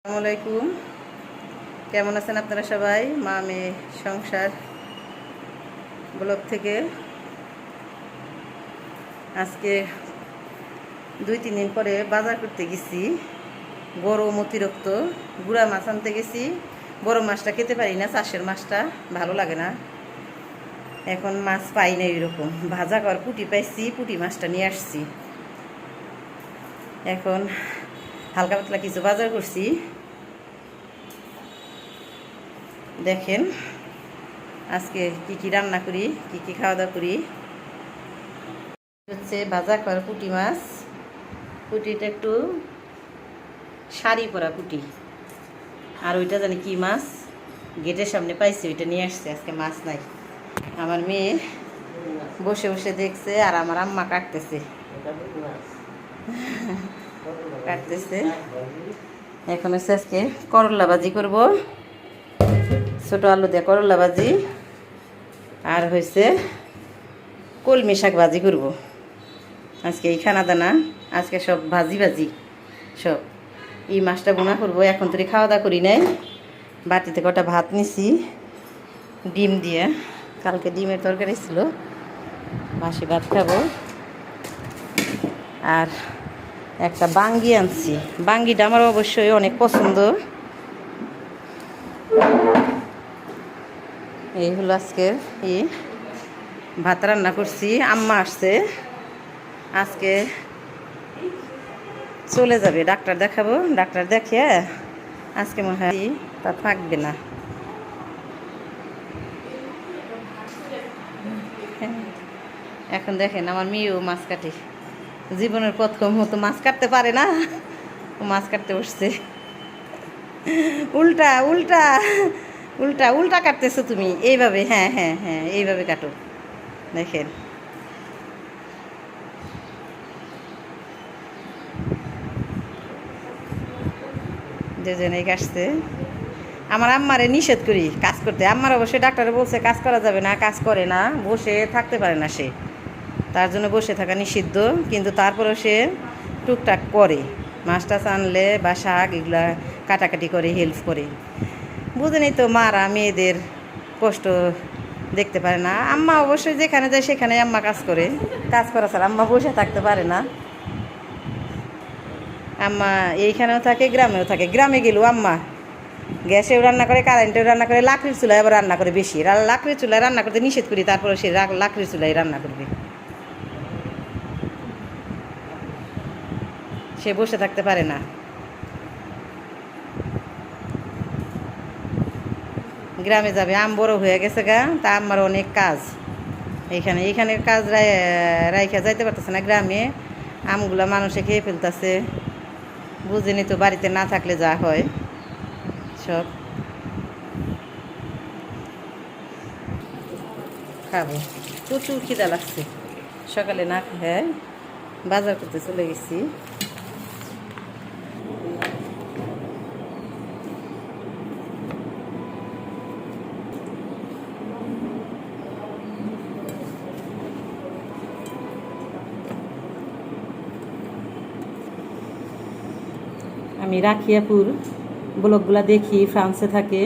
আসসালামু আলাইকুম। কেমন আছেন আপনারা সবাই? মা মেয়ে সংসার ব্লগ থেকে আজকে 2-3 দিন পরে বাজার করতে গেছি। গরম অতিরিক্ত, গুড়া মাছ আনতে গেছি। বড় মাছটা খেতে পারি না, চাষের মাছটা ভালো লাগে না। এখন মাছ পাই না, এরকম ভাজা কর পুঁটি পাইছি, পুঁটি মাছটা নিয়ে আসছি। এখন হালকা পাতলা কিছু বাজার করছি, দেখেন আজকে কি কি রান্না করি, কি কি খাওয়া দাওয়া করি। হচ্ছে ভাজা করা পুঁটি মাছ। পুঁটিটা একটু শাড়ি পরা পুঁটি, আর ওইটা জানি কি মাছ, গেটের সামনে পাইছি, ওইটা নিয়ে আসছে। আজকে মাছ নাই। আমার মেয়ে বসে বসে দেখছে, আর আমার আম্মা কাটতেছে। এখন হচ্ছে আজকে করলা ভাজি করব, ছোটো আলু দিয়ে করলা ভাজি, আর হয়েছে কলমি শাক ভাজি করব। আজকে এই খানা দানা, আজকে সব ভাজি ভাজি সব। এই মাছটা বোনা করবো। এখন তো খাওয়া দাওয়া করি নাই। বাটিতে কটা ভাত নিছি ডিম দিয়ে, কালকে ডিমের তরকারি ছিল, বাসি ভাত খাবো। আর একটা বাঙ্গি আনছি, বাঙ্গিটা আমার অবশ্যই অনেক পছন্দ। এই হলো আজকের ভাত রান্না করছি। আম্মা আসছে, আজকে চলে যাবে, ডাক্তার দেখাবো। ডাক্তার দেখিয়ে আজকে মনে হয় তা থাকবে না। এখন দেখেন আমার মেয়েও মাছ কাটে, জীবনের প্রথম মতো মাছ কাটতে পারে না, মাছ কাটতে বসছে। উল্টা উল্টা উল্টা উল্টা কাটতেছো তুমি, এইভাবে। হ্যাঁ হ্যাঁ হ্যাঁ, এইভাবে কাটো। দেখেন দুজনেই কাটছে। আমার আম্মারে নিষেধ করি কাজ করতে। আম্মার অবশ্যই ডাক্তারে বলছে কাজ করা যাবে না, কাজ করে না, বসে থাকতে পারে না সে, তার জন্য বসে থাকা নিষিদ্ধ। কিন্তু তারপরেও সে টুকটাক করে, মাছ টাছ আনলে বা শাক এগুলা কাটাকাটি করে, হেল্প করে। বুঝেনি তো, মারা মেয়েদের কষ্ট দেখতে পারে না। আম্মা অবশ্যই যেখানে যায় সেখানে আম্মা কাজ করে, কাজ করা ছাড়া আম্মা বসে থাকতে পারে না। আম্মা এইখানেও থাকে, গ্রামেও থাকে। গ্রামে গেলেও আম্মা গ্যাসেও রান্না করে, কারেন্টেও রান্না করে, লাকড়ির চুলায় আবার রান্না করে বেশি। লাকড়ির চুলায় রান্না করতে নিষেধ করি, তারপরে সে লাকড়ির চুলায় রান্না করবে। সে বসে থাকতে পারে না। গ্রামে যাবে, আম বড় হয়ে গেছে গা, তা আমার অনেক কাজ। এইখানের কাজ রাইখা যাইতে পারতেছে না। গ্রামে আমগুলা মানুষে খেয়ে ফেলতেছে। বুঝিনি তো, বাড়িতে না থাকলে যা হয় সব। খাবো, প্রচুর খিদা লাগছে। সকালে না খায় বাজার করতে চলে গেছি। আমি রাখিয়াপুর ব্লগগুলা দেখি, ফ্রান্সে থাকে।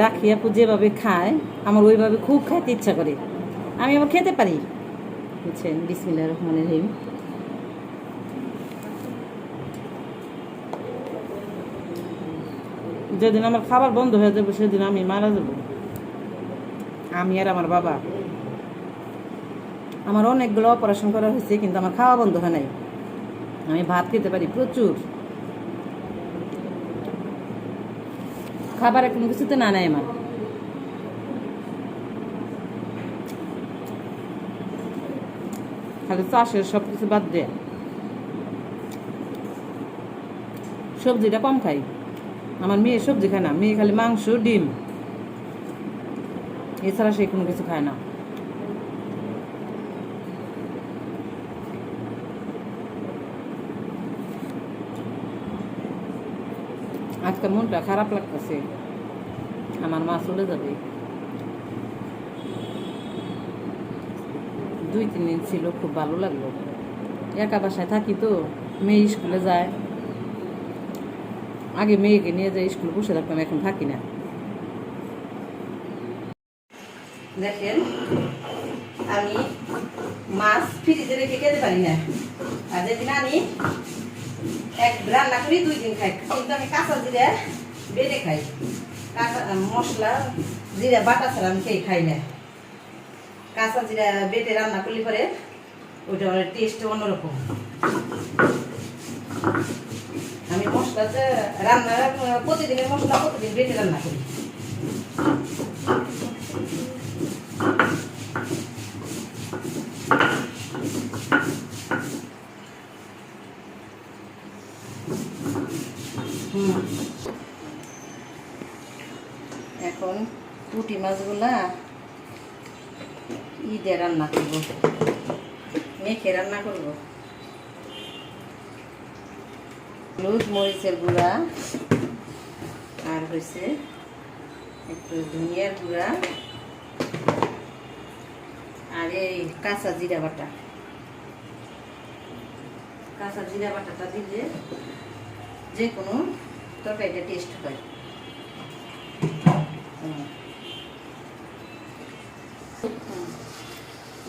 রাখিয়াপুর যেভাবে খায়, আমার ওইভাবে খুব খাইতে ইচ্ছা করে। আমি আবার খেতে পারি, বুঝছেন। বিসমিল্লাহির রহমানির রহিম। যেদিন আমার খাবার বন্ধ হয়ে যাবে সেদিন আমি মারা যাব, আমি আর আমার বাবা। আমার অনেকগুলো অপারেশন করা হয়েছে, কিন্তু আমার খাওয়া বন্ধ হয় নাই। আমি ভাত খেতে পারি প্রচুর। খাবার কোনো কিছুতে না নেয় আমার। খালি চাষের সব কিছু বাদ দেয়, সবজিটা কম খাই। আমার মেয়ে সবজি খায় না, মেয়ে খালি মাংস ডিম, এছাড়া সে কোনো কিছু খায় না। আজকে মনটা খারাপ লাগতেছে, আমার মা চলে যাবে। 2-3 দিন ছিল, খুব ভালো লাগলো। একা বাসায় থাকি তো, মেয়ে স্কুলে যায়, আগে মেয়েকে নিয়ে যাই স্কুল বসে থাকতাম, এখন থাকি না। দেখেন আমি মাছ ফ্রিজে রেখে খেতে পারি না, আর যেদিন আনি এক রান্না করি 2 দিন খাই, কিন্তু আমি কাঁচা জিরা বেটে খাই, কাঁচা মশলা জিরা বাটা ছাড়া আমি খেয়ে খাই না। কাঁচা জিরা বেটে রান্না করলে পরে ওইটা টেস্ট অন্যরকম। আমি মশলাতে রান্না প্রতিদিনের মশলা প্রতিদিন বেটে রান্না করি। এখন পুঁটি মাছগুলা ঈদে রান্না করবো, মেখে রান্না করবো। হলুদ মরিচের গুঁড়া আর হয়েছে একটু ধনিয়ার গুঁড়া আর এই কাঁচা জিরা বাটা। কাঁচা জিরা বাটাটা দিলে যে কোনো তরকারিটা টেস্ট হয়।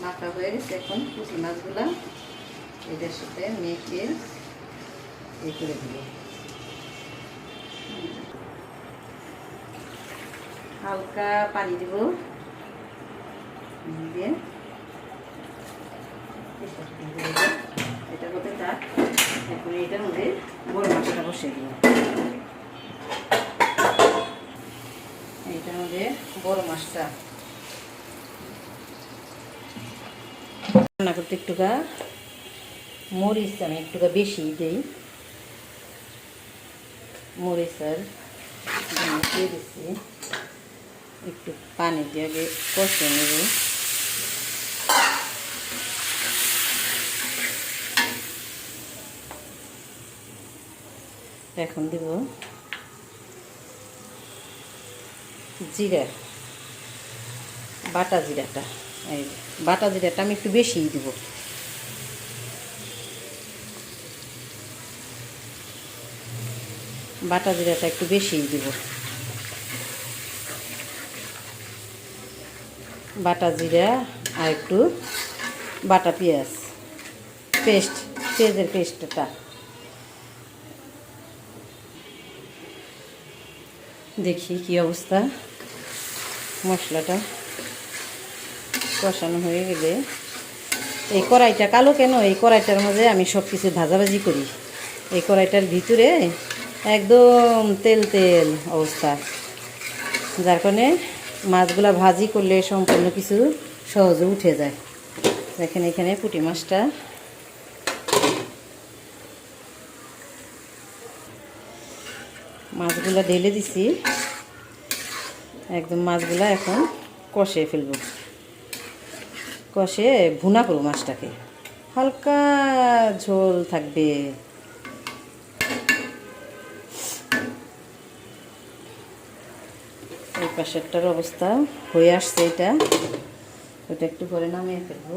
মাখা হয়ে গেছে, এখন পুঁটি মাছগুলা এটার সাথে মেখে এই করে দিব। হালকা পানি দিব, দিয়ে এটা করতে থাক। এখন এটার মধ্যে বড় মাছটা বসিয়ে দিব। এইটার মধ্যে বড় মাছটা রান্না করতে একটুকা মরিচ আমি একটুকা বেশি দিই, মরিচ আর দিয়ে দিচ্ছি। একটু পানি দিয়ে আগে কষে নেব। এখন দিব জিরা, বাটা জিরাটা। এই বাটা জিরাটা আমি একটু বেশিই দিব। বাটা জিরাটা একটু বেশিই দিব। বাটা জিরা আর একটু বাটা পেঁয়াজ পেঁয়াজের পেস্টটা। দেখি কি অবস্থা। মশলাটা কষানো হয়ে গেলে, এই কড়াইটা কালো কেন, এই কড়াইটার মধ্যে আমি সব কিছু ভাজাভাজি করি। এই কড়াইটার ভিতরে একদম তেল তেল অবস্থা, যার কারণে মাছগুলা ভাজি করলে সম্পূর্ণ কিছু সহজে উঠে যায়। দেখেন এখানে পুঁটি মাছটা মাছগুলা ঢেলে দিছি, একদম মাছগুলা এখন কষে ফেলব। কষে ভুনা করব মাছটাকে, হালকা ঝোল থাকবে। এই পাশেরটার অবস্থা হয়ে আসছে, এটা ওটা একটু করে নামিয়ে ফেলবো।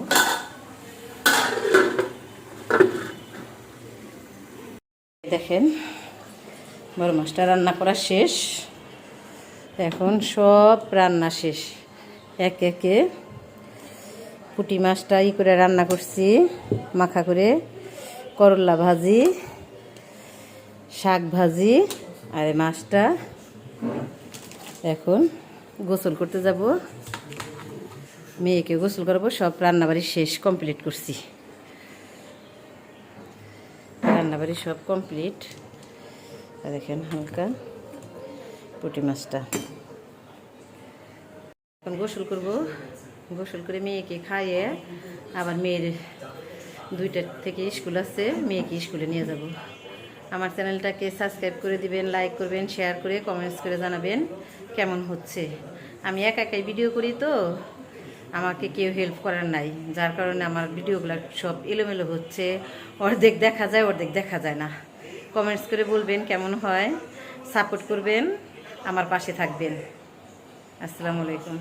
দেখেন বড় মাছটা রান্না করা শেষ, এখন সব রান্না শেষ। একে একে পুঁটি মাছটা করে রান্না করছি মাখা করে, করলা ভাজি, শাক ভাজি, আর মাছটা। এখন গোসল করতে যাব, মেয়েকে গোসল করবো। সব রান্নাবাড়ি শেষ, কমপ্লিট করছি। রান্নাবাড়ি সব কমপ্লিট। দেখেন হালকা পুঁটি মাছটা। এখন গোসল করব, গোসল করে মেয়েকে খাইয়ে আবার মেয়ের 2টা থেকে স্কুল আছে, মেয়েকে স্কুলে নিয়ে যাব। আমার চ্যানেলটাকে সাবস্ক্রাইব করে দিবেন, লাইক করবেন, শেয়ার করে কমেন্টস করে জানাবেন কেমন হচ্ছে। আমি একাই ভিডিও করি তো, আমাকে কেউ হেল্প করার নাই, যার কারণে আমার ভিডিওগুলো সব এলোমেলো হচ্ছে। অর্ধেক দেখা যায়, অর্ধেক দেখা যায় না। কমেন্টস করে বলবেন কেমন হয়, সাপোর্ট করবেন, আমার পাশে থাকবেন। আসসালামু আলাইকুম।